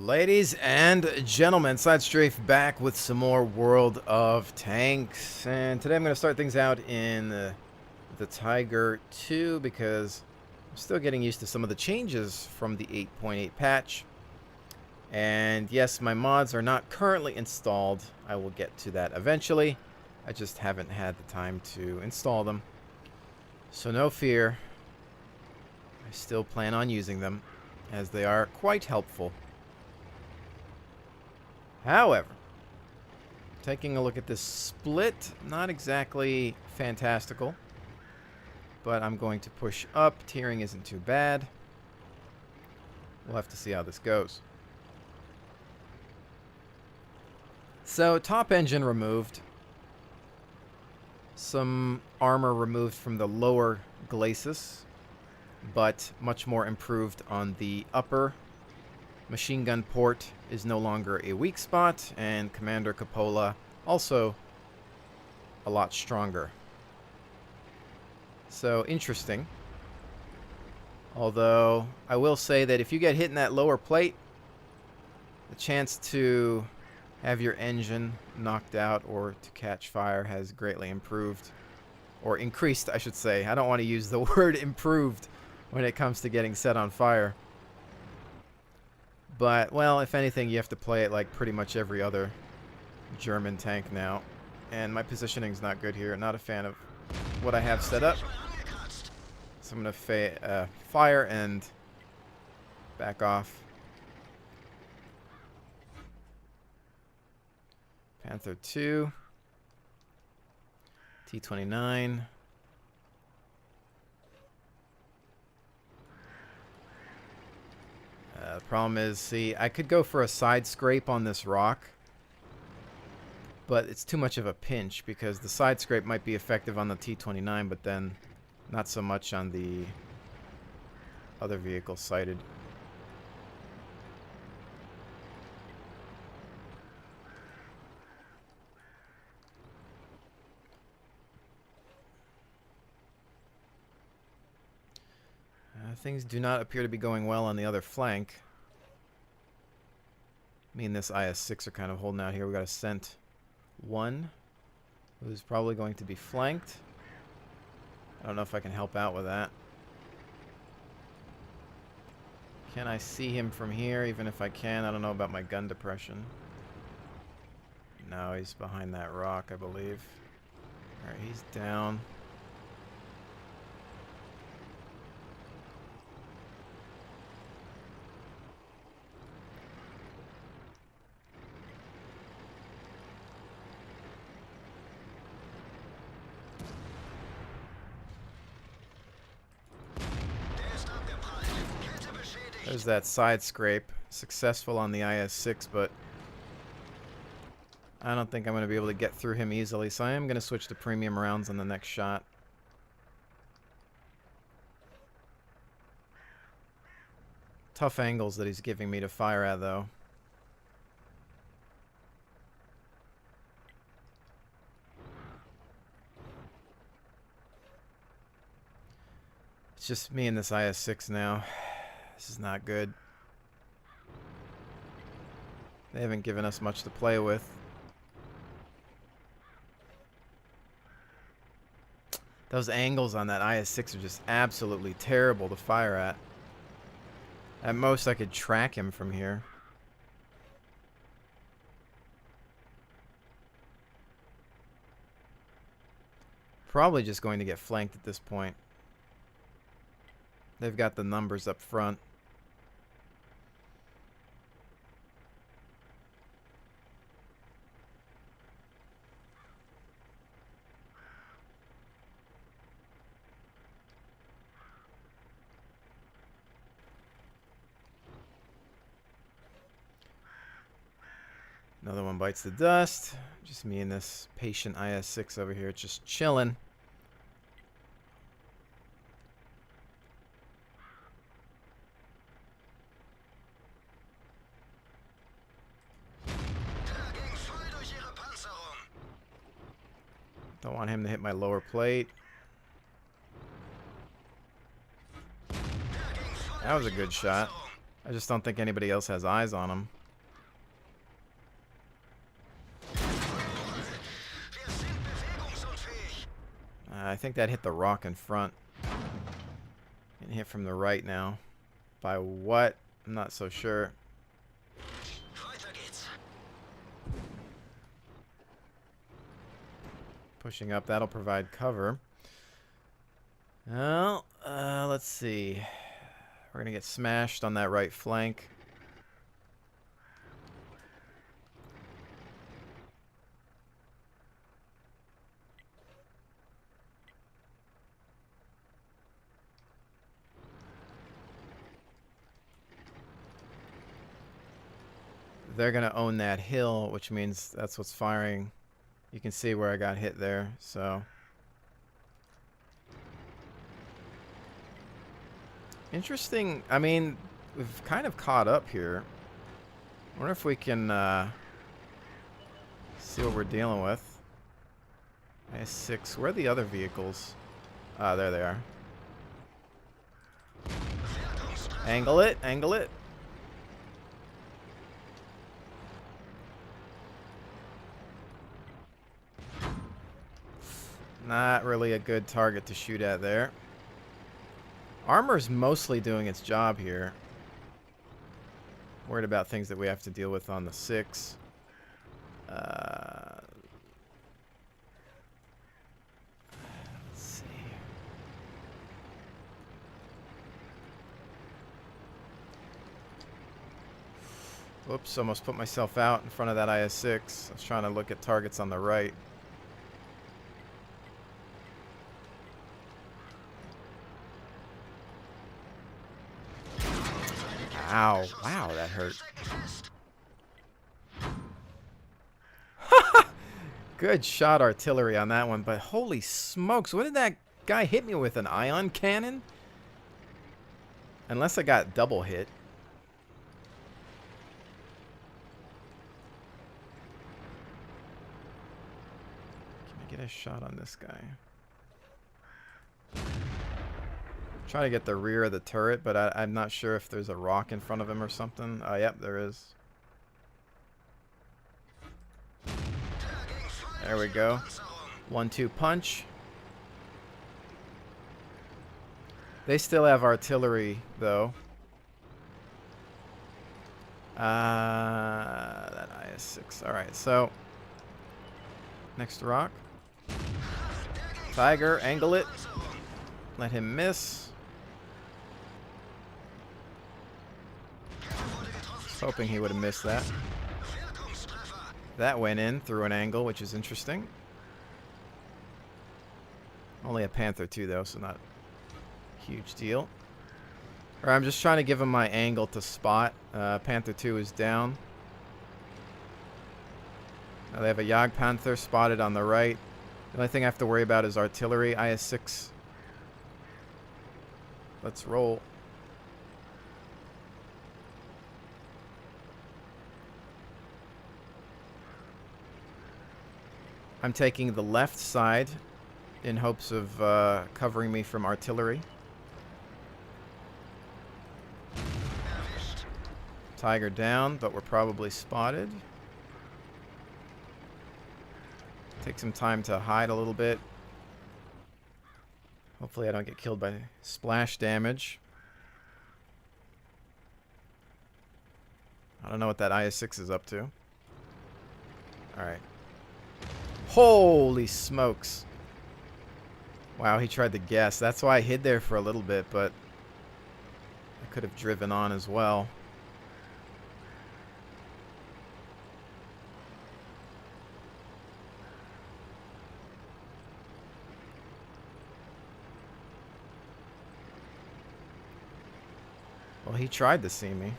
Ladies and gentlemen, Side Strafe back with some more World of Tanks. And today I'm going to start things out in the Tiger 2 because I'm still getting used to some of the changes from the 8.8 patch. And yes, my mods are not currently installed. I will get to that eventually. I just haven't had the time to install them. So no fear. I still plan on using them as they are quite helpful. However, taking a look at this split, not exactly fantastical, but I'm going to push up. Tiering isn't too bad. We'll have to see how this goes. So, top engine removed. Some armor removed from the lower glacis, but much more improved on the upper. Machine gun port is no longer a weak spot, and Commander Cupola also a lot stronger. So, interesting. Although, I will say that if you get hit in that lower plate, the chance to have your engine knocked out or to catch fire has greatly improved. Or increased, I should say. I don't want to use the word improved when it comes to getting set on fire. But, well, if anything, you have to play it like pretty much every other German tank now. And my positioning's not good here. Not a fan of what I have set up. So I'm going to fire and back off. Panther 2. T-29. The problem is, see, I could go for a side scrape on this rock, but it's too much of a pinch because the side scrape might be effective on the T-29, but then not so much on the other vehicle sighted. Things do not appear to be going well on the other flank. Me and this IS-6 are kind of holding out here. We got a Cent 1, who's probably going to be flanked. I don't know if I can help out with that. Can I see him from here? Even if I can, I don't know about my gun depression. No, he's behind that rock, I believe. Alright, he's down. There's that side scrape. Successful on the IS-6, but I don't think I'm going to be able to get through him easily, so I am going to switch to premium rounds on the next shot. Tough angles that he's giving me to fire at, though. It's just me and this IS-6 now. This is not good. They haven't given us much to play with. Those angles on that IS-6 are just absolutely terrible to fire at. At most, I could track him from here. Probably just going to get flanked at this point. They've got the numbers up front. Another one bites the dust. Just me and this patient IS-6 over here just chilling. Don't want him to hit my lower plate. That was a good shot. I just don't think anybody else has eyes on him. I think that hit the rock in front. Getting hit from the right now. By what? I'm not so sure. Pushing up, that'll provide cover. Well, let's see. We're gonna get smashed on that right flank. They're gonna own that hill, which means that's what's firing. You can see where I got hit there, so. Interesting. I mean, we've kind of caught up here. I wonder if we can see what we're dealing with. IS-6. Where are the other vehicles? Ah, there they are. Angle it. Angle it. Not really a good target to shoot at there. Armor's mostly doing its job here. Worried about things that we have to deal with on the 6. Let's see. Whoops, almost put myself out in front of that IS-6. I was trying to look at targets on the right. Ow. Wow, that hurt. Good shot artillery on that one, but holy smokes, what did that guy hit me with? An ion cannon? Unless I got double hit. Can I get a shot on this guy? Trying to get the rear of the turret, but I'm not sure if there's a rock in front of him or something. Yep, there is. There we go. 1-2 punch. They still have artillery, though. That IS-6. Alright, so. Next rock. Tiger, angle it. Let him miss. Hoping he would have missed that. That went in through an angle, which is interesting. Only a Panther 2 though, so not a huge deal. Or I'm just trying to give him my angle to spot. Panther 2 is down. Now they have a Jagd Panther spotted on the right. The only thing I have to worry about is artillery. IS-6. Let's roll. I'm taking the left side in hopes of covering me from artillery. Tiger down, but we're probably spotted. Take some time to hide a little bit. Hopefully I don't get killed by splash damage. I don't know what that IS-6 is up to. Alright. Holy smokes. Wow, he tried to guess. That's why I hid there for a little bit, but I could have driven on as well. Well, he tried to see me.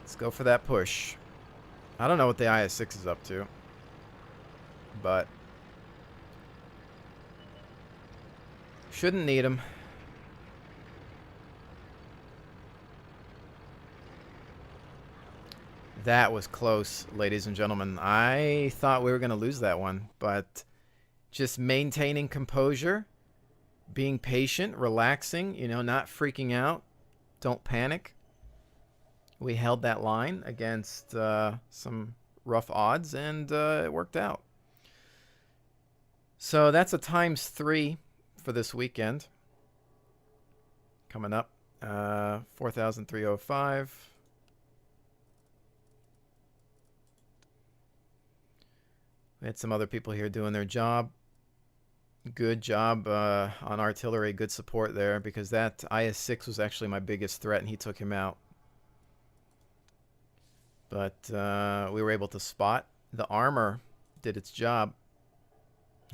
Let's go for that push. I don't know what the IS-6 is up to, but shouldn't need him. That was close, ladies and gentlemen. I thought we were going to lose that one, but just maintaining composure, being patient, relaxing, you know, not freaking out. Don't panic. we held that line against some rough odds, and it worked out. So that's a ×3 for this weekend. Coming up, 4,305. We had some other people here doing their job. Good job on artillery, good support there, because that IS-6 was actually my biggest threat, and he took him out. But we were able to spot. The armor did its job.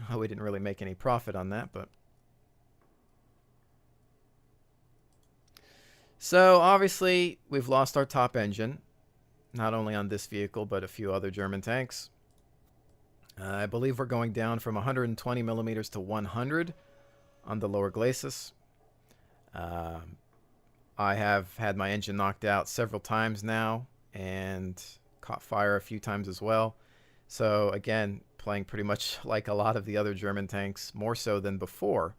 Oh, we didn't really make any profit on that, but... So, obviously, we've lost our top engine. Not only on this vehicle, but a few other German tanks. I believe we're going down from 120 millimeters to 100 on the lower glacis. I have had my engine knocked out several times now and caught fire a few times as well. So again, playing pretty much like a lot of the other German tanks, more so than before.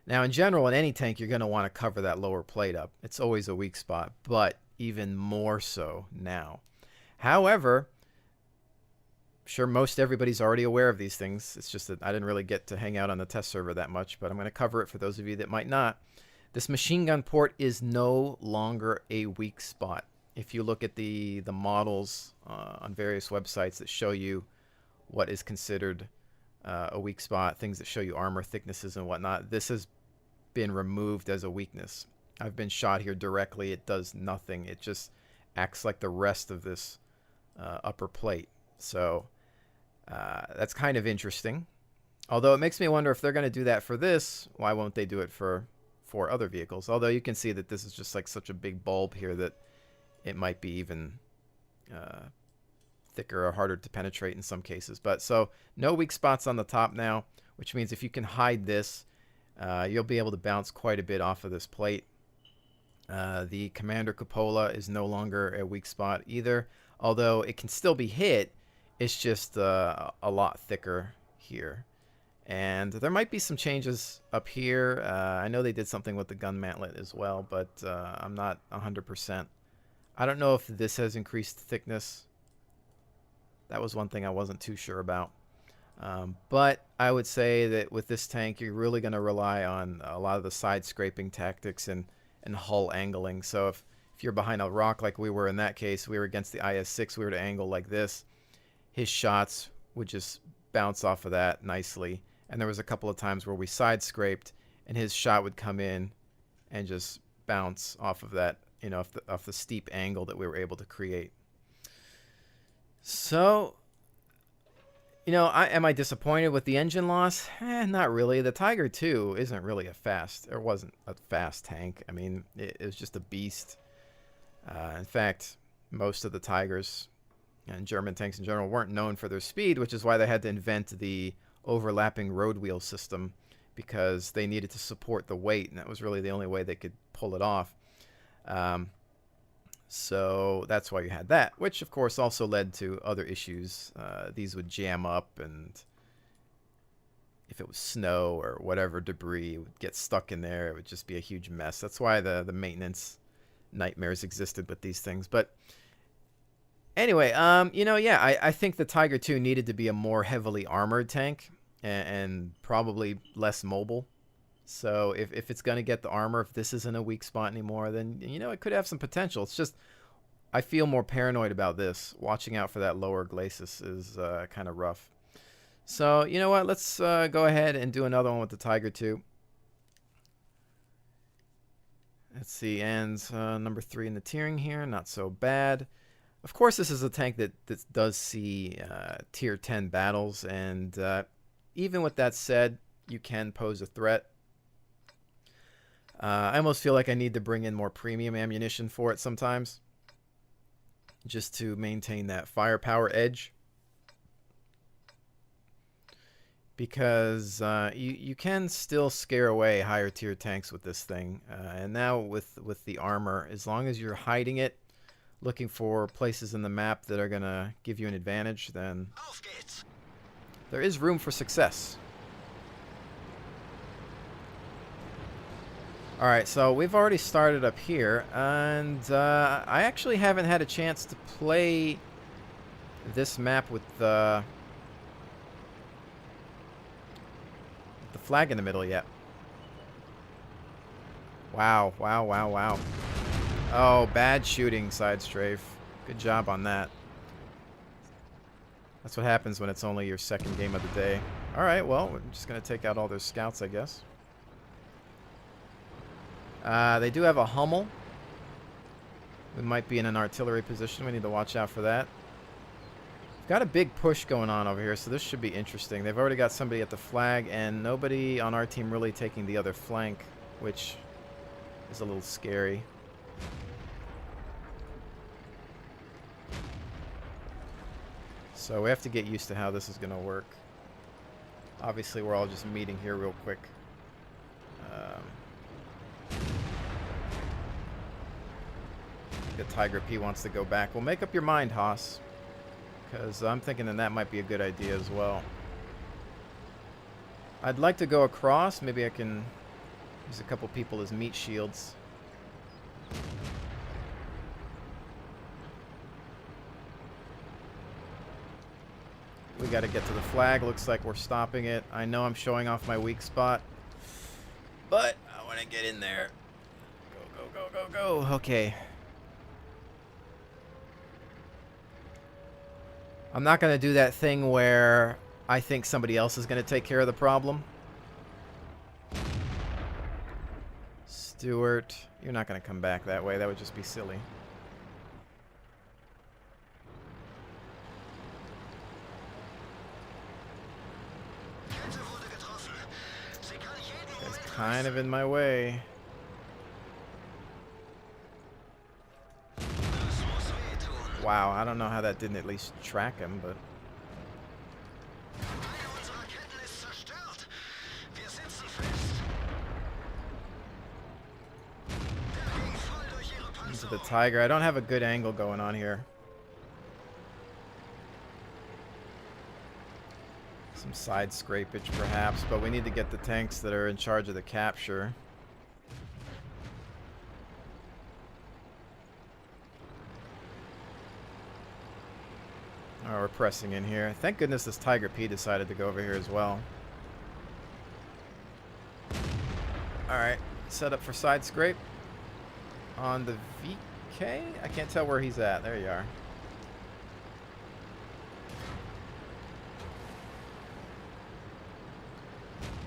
Now in general, in any tank, you're going to want to cover that lower plate up. It's always a weak spot, but even more so now. However, sure, most everybody's already aware of these things. It's just that I didn't really get to hang out on the test server that much, but I'm going to cover it for those of you that might not. This machine gun port is no longer a weak spot. If you look at the models on various websites that show you what is considered a weak spot, things that show you armor thicknesses and whatnot, this has been removed as a weakness. I've been shot here directly. It does nothing. It just acts like the rest of this upper plate. So that's kind of interesting. Although it makes me wonder if they're going to do that for this, why won't they do it for other vehicles? Although you can see that this is just like such a big bulb here that it might be even thicker or harder to penetrate in some cases. But so no weak spots on the top now, which means if you can hide this, you'll be able to bounce quite a bit off of this plate. The commander cupola is no longer a weak spot either, although it can still be hit. It's just a lot thicker here. And there might be some changes up here. I know they did something with the gun mantlet as well, but I'm not 100%. I don't know if this has increased thickness. That was one thing I wasn't too sure about. But I would say that with this tank, you're really going to rely on a lot of the side scraping tactics and hull angling. So if you're behind a rock like we were in that case, we were against the IS-6, we were to angle like this, his shots would just bounce off of that nicely. And there was a couple of times where we side scraped and his shot would come in and just bounce off of that, you know, off the steep angle that we were able to create. So, you know, am I disappointed with the engine loss? Not really. The Tiger II isn't really it wasn't a fast tank. I mean, it was just a beast. In fact, most of the Tigers and German tanks in general weren't known for their speed, which is why they had to invent the overlapping road wheel system, because they needed to support the weight, and that was really the only way they could pull it off. So that's why you had that, which of course also led to other issues. These would jam up, and if it was snow or whatever debris would get stuck in there, it would just be a huge mess. That's why the maintenance nightmares existed with these things. But anyway, you know, yeah, I think the Tiger II needed to be a more heavily armored tank and probably less mobile. So if it's going to get the armor, if this isn't a weak spot anymore, then, you know, it could have some potential. It's just, I feel more paranoid about this. Watching out for that lower glacis is kind of rough. So, you know what? Let's go ahead and do another one with the Tiger II. Let's see, ends number 3 in the tiering here. Not so bad. Of course, this is a tank that does see tier 10 battles, and even with that said, you can pose a threat. I almost feel like I need to bring in more premium ammunition for it sometimes, just to maintain that firepower edge. Because you can still scare away higher tier tanks with this thing. And now with the armor, as long as you're hiding it, looking for places in the map that are going to give you an advantage, then there is room for success. Alright, so we've already started up here, and I actually haven't had a chance to play this map with the flag in the middle yet. Wow, wow, wow, wow. Oh, bad shooting, side strafe. Good job on that. That's what happens when it's only your second game of the day. Alright, well, we're just going to take out all their scouts, I guess. They do have a Hummel. We might be in an artillery position. We need to watch out for that. We've got a big push going on over here, so this should be interesting. They've already got somebody at the flag, and nobody on our team really taking the other flank, which is a little scary. So we have to get used to how this is going to work. Obviously, we're all just meeting here real quick. The Tiger P wants to go back. Well, make up your mind, Haas, because I'm thinking that might be a good idea as well. I'd like to go across. Maybe I can use a couple people as meat shields. We got to get to the flag. Looks like we're stopping it. I know I'm showing off my weak spot, but I want to get in there. Go, go, go, go, go. Okay. I'm not going to do that thing where I think somebody else is going to take care of the problem. Stewart, you're not going to come back that way. That would just be silly. It's kind of in my way. Wow, I don't know how that didn't at least track him, but... Into the Tiger. I don't have a good angle going on here. Some side scrapage perhaps, but we need to get the tanks that are in charge of the capture. Oh, we're pressing in here. Thank goodness this Tiger P decided to go over here as well. Alright, set up for side scrape. On the VK? I can't tell where he's at. There you are.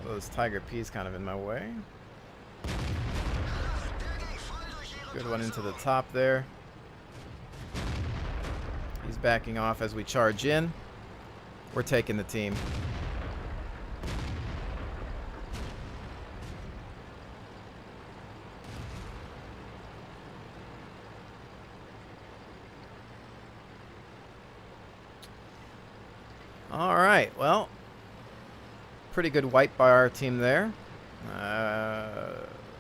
Well, this Tiger P is kind of in my way. Good one into the top there. He's backing off as we charge in. We're taking the team. All right, well, pretty good wipe by our team there.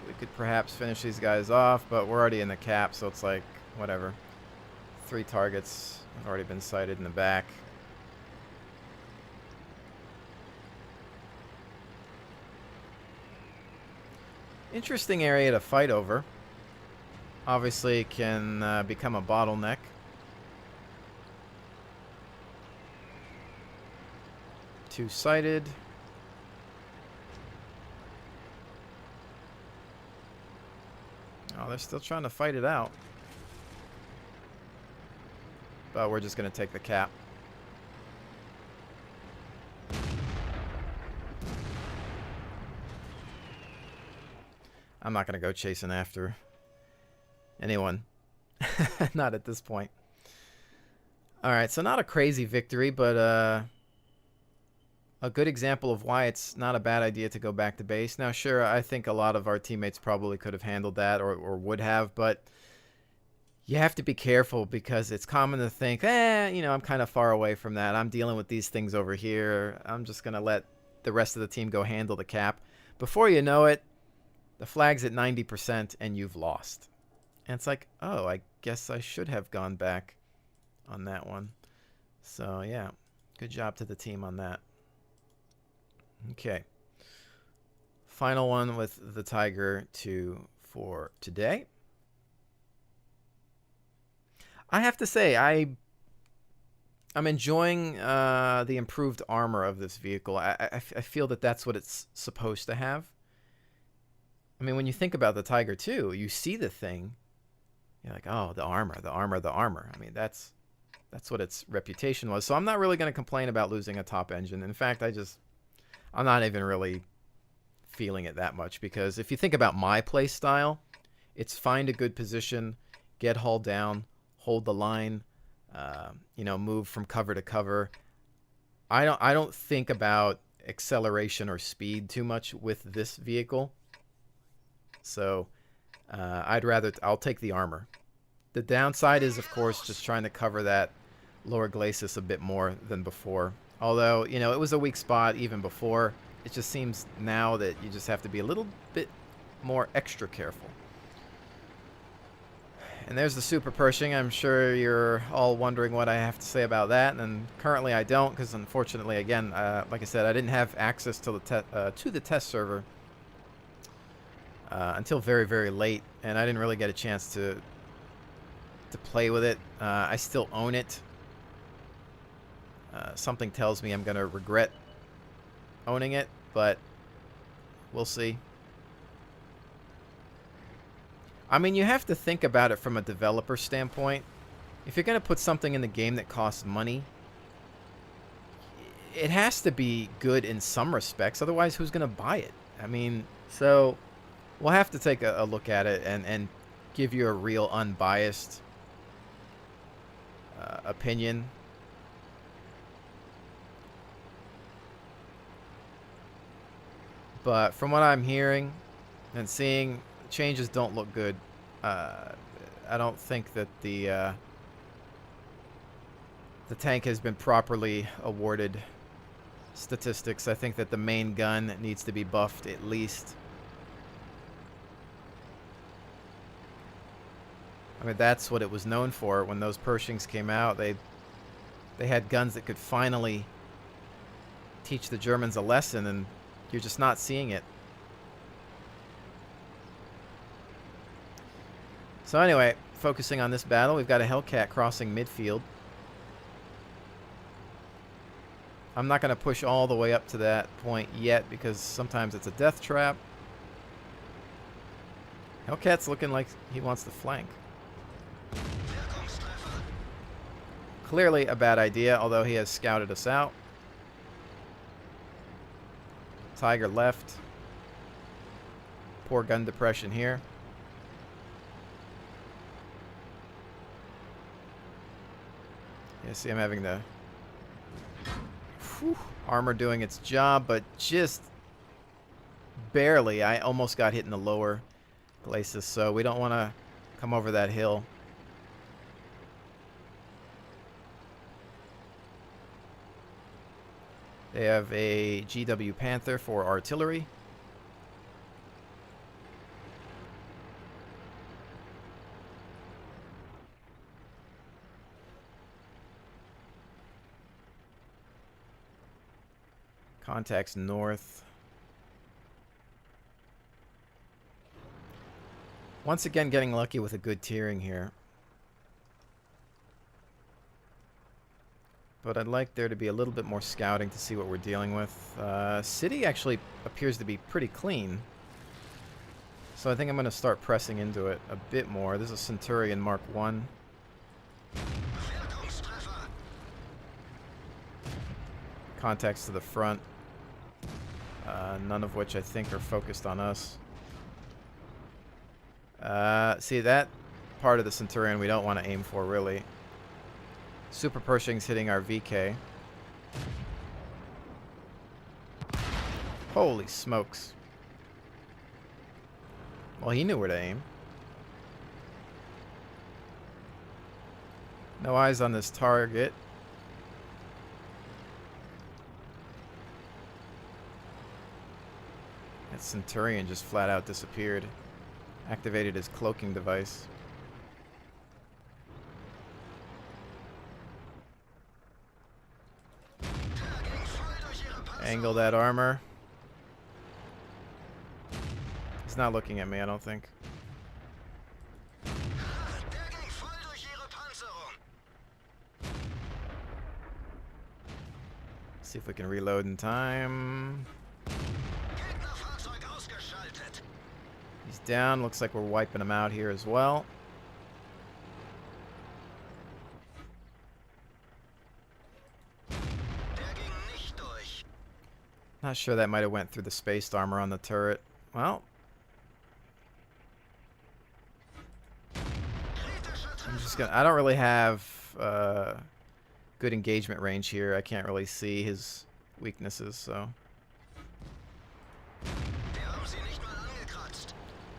We could perhaps finish these guys off, but we're already in the cap, so it's like, whatever. 3 targets have already been sighted in the back. Interesting area to fight over. Obviously can become a bottleneck. Two-sided. Oh, they're still trying to fight it out. But we're just going to take the cap. I'm not going to go chasing after anyone. Not at this point. Alright, so not a crazy victory, but a good example of why it's not a bad idea to go back to base. Now, sure, I think a lot of our teammates probably could have handled that or would have, but you have to be careful because it's common to think, you know, I'm kind of far away from that. I'm dealing with these things over here. I'm just going to let the rest of the team go handle the cap. Before you know it, the flag's at 90% and you've lost. And it's like, oh, I guess I should have gone back on that one. So, yeah, good job to the team on that. Okay. Final one with the Tiger II for today. I have to say, I'm enjoying the improved armor of this vehicle. I feel that that's what it's supposed to have. I mean, when you think about the Tiger II, you see the thing, you're like, oh, the armor, the armor, the armor. I mean, that's what its reputation was. So I'm not really going to complain about losing a top engine. In fact, I'm not even really feeling it that much, because if you think about my play style, it's find a good position, get hull down, hold the line, move from cover to cover. I don't think about acceleration or speed too much with this vehicle. So I'll take the armor. The downside is, of course, just trying to cover that lower glacis a bit more than before. Although, it was a weak spot even before. It just seems now that you just have to be a little bit more extra careful. And there's the super Pershing. I'm sure you're all wondering what I have to say about that, and currently I don't, because unfortunately, again, like I said, I didn't have access to the test server until very, very late, and I didn't really get a chance to play with it. I still own it. Something tells me I'm going to regret owning it, but we'll see. I mean, you have to think about it from a developer standpoint. If you're going to put something in the game that costs money, it has to be good in some respects. Otherwise, who's going to buy it? I mean, so we'll have to take a look at it and give you a real unbiased opinion. But from what I'm hearing and seeing, changes don't look good. I don't think that the tank has been properly awarded statistics. I think that the main gun needs to be buffed at least. I mean, that's what it was known for when those Pershings came out. They had guns that could finally teach the Germans a lesson, and you're just not seeing it. So anyway, focusing on this battle, we've got a Hellcat crossing midfield. I'm not going to push all the way up to that point yet, because sometimes it's a death trap. Hellcat's looking like he wants to flank. Clearly a bad idea, although he has scouted us out. Tiger left. Poor gun depression here. Yeah, see, I'm having the armor doing its job, but just barely. I almost got hit in the lower glacis, so we don't want to come over that hill. They have a GW Panther for artillery. Contacts north. Once again, getting lucky with a good tiering here. But I'd like there to be a little bit more scouting to see what we're dealing with. City actually appears to be pretty clean. So I think I'm going to start pressing into it a bit more. This is Centurion Mark 1. Contacts to the front. None of which I think are focused on us. See, that part of the Centurion we don't want to aim for, really. Super Pershing's hitting our VK. Holy smokes. Well, he knew where to aim. No eyes on this target. That Centurion just flat out disappeared. Activated his cloaking device. Angle that armor. not looking at me, I don't think. See if we can reload in time. He's down. Looks like we're wiping him out here as well. Not sure that might have went through the spaced armor on the turret. Well, I'm just gonna. I don't really have good engagement range here. I can't really see his weaknesses, so.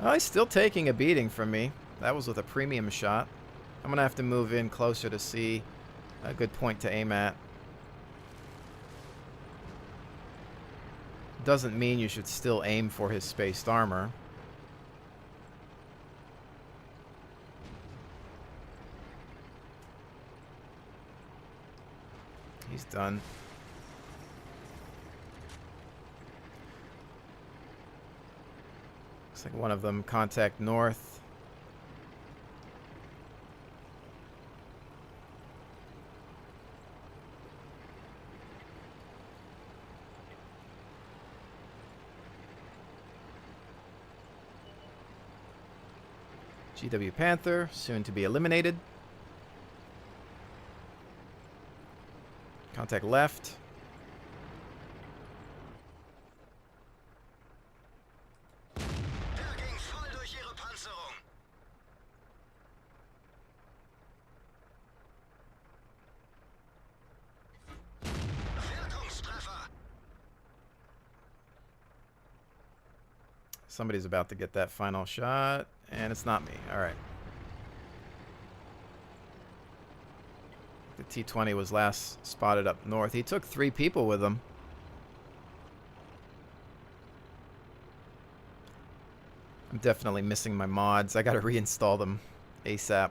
Oh, he's still taking a beating from me. That was with a premium shot. I'm gonna have to move in closer to see a good point to aim at. Doesn't mean you should still aim for his spaced armor. He's done. Looks like one of them contact north. GW Panther, soon to be eliminated. Contact left. Somebody's about to get that final shot, and it's not me. All right. The T-20 was last spotted up north. He took 3 people with him. I'm definitely missing my mods. I got to reinstall them ASAP.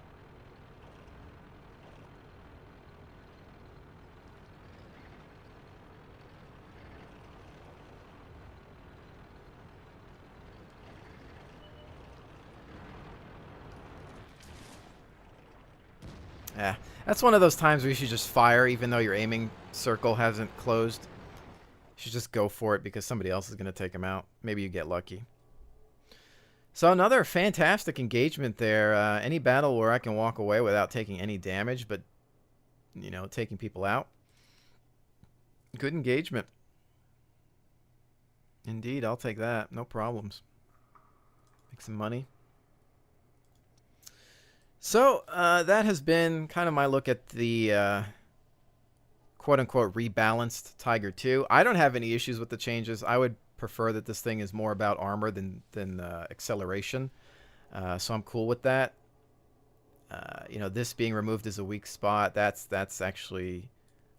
Yeah, that's one of those times where you should just fire even though your aiming circle hasn't closed. You should just go for it because somebody else is going to take him out. Maybe you get lucky. So another fantastic engagement there. Any battle where I can walk away without taking any damage, but, you know, taking people out. Good engagement. Indeed, I'll take that. No problems. Make some money. So that has been kind of my look at the quote-unquote rebalanced Tiger II. I don't have any issues with the changes. I would prefer that this thing is more about armor than acceleration. So I'm cool with that. You know, this being removed as a weak spot, that's actually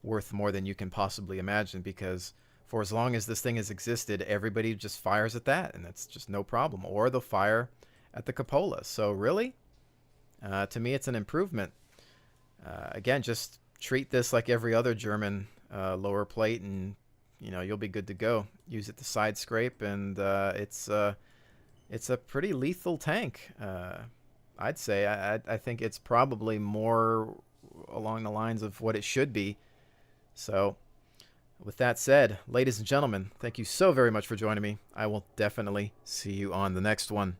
worth more than you can possibly imagine, because for as long as this thing has existed, everybody just fires at that, and that's just no problem. Or they'll fire at the cupola. So really, to me, it's an improvement. Again, just treat this like every other German lower plate, and you know, you'll be good to go. Use it to side scrape, and it's a pretty lethal tank. I'd say. I think it's probably more along the lines of what it should be. So, with that said, ladies and gentlemen, thank you so very much for joining me. I will definitely see you on the next one.